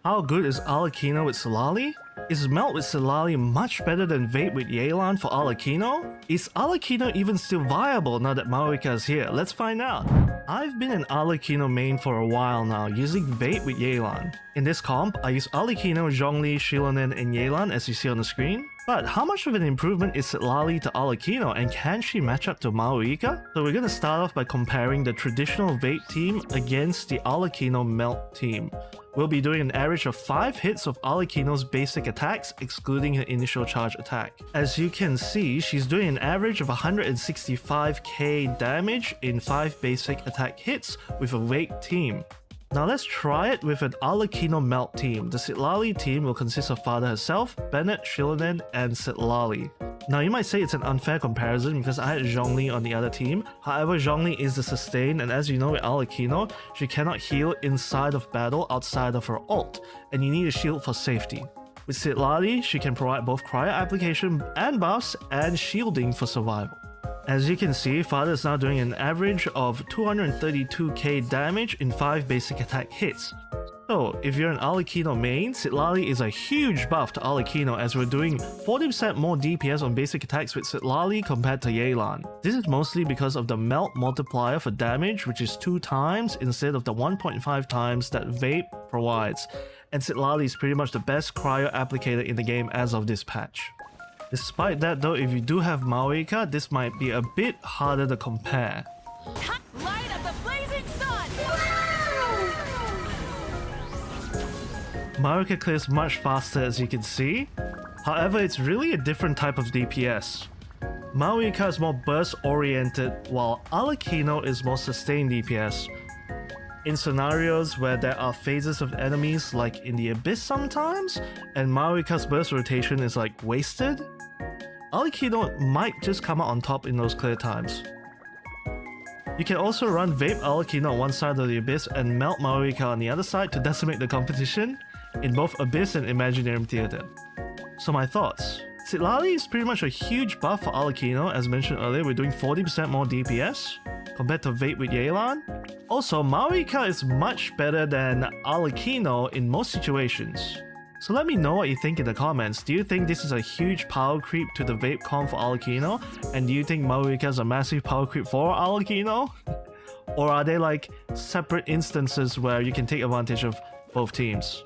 How good is Arlecchino with Citlali? Is Melt with Citlali much better than Vape with Yelan for Arlecchino? Is Arlecchino even still viable now that Mavuika is here? Let's find out. I've been an Arlecchino main for a while now, using Vape with Yelan. In this comp, I use Arlecchino, Zhongli, Shilonen, and Yelan as you see on the screen. But how much of an improvement is Citlali to Arlecchino, and can she match up to Mavuika? So we're gonna start off by comparing the traditional Vape team against the Arlecchino Melt team. We'll be doing an average of 5 hits of Arlecchino's basic attacks, excluding her initial charge attack. As you can see, she's doing an average of 165k damage in 5 basic attack hits with a Vape team. Now let's try it with an Arlecchino Melt team. The Citlali team will consist of Father herself, Bennett, Shilonen, and Citlali. Now you might say it's an unfair comparison because I had Zhongli on the other team. However, Zhongli is the sustain, and as you know with Arlecchino, she cannot heal inside of battle outside of her ult, and you need a shield for safety. With Citlali, she can provide both cryo application and buffs and shielding for survival. As you can see, Father is now doing an average of 232k damage in 5 basic attack hits. So, if you're an Arlecchino main, Citlali is a huge buff to Arlecchino as we're doing 40% more DPS on basic attacks with Citlali compared to Yelan. This is mostly because of the melt multiplier for damage, which is 2 times instead of the 1.5 times that Vape provides, and Citlali is pretty much the best cryo applicator in the game as of this patch. Despite that though, if you do have Mavuika, this might be a bit harder to compare. Light of the blazing sun! Mavuika clears much faster as you can see. However, it's really a different type of DPS. Mavuika is more burst oriented while Arlecchino is more sustained DPS. In scenarios where there are phases of enemies like in the Abyss sometimes, and Mavuika's burst rotation is like wasted, Arlecchino might just come out on top in those clear times. You can also run Vape Arlecchino on one side of the Abyss and Melt Mavuika on the other side to decimate the competition in both Abyss and Imaginarium Theater. So my thoughts. Citlali is pretty much a huge buff for Arlecchino. As mentioned earlier, we're doing 40% more DPS compared to Vape with Yelan. Also, Mavuika is much better than Arlecchino in most situations. So let me know what you think in the comments. Do you think this is a huge power creep to the Vape comp for Arlecchino? And do you think Mavuika is a massive power creep for Arlecchino? Or are they like separate instances where you can take advantage of both teams?